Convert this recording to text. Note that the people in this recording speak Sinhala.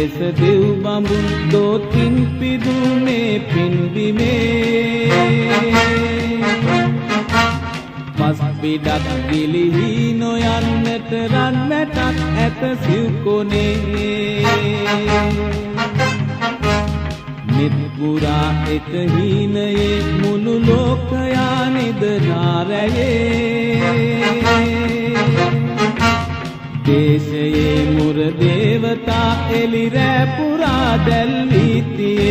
ලෙස දෙව් බඹුන් දෝතින් පිදුනේ පින්බිමේ මස් පිටක් ගිලිහි නොයන්නට රන් මැටක් ඇත සිව්කොනේ නිත්පුරා එක හීනයේ මුළු ලෝකයා නිදනාරයේ දේශයේ මුර දේවතා එලිරෑ පුරා දැල්වී තියේ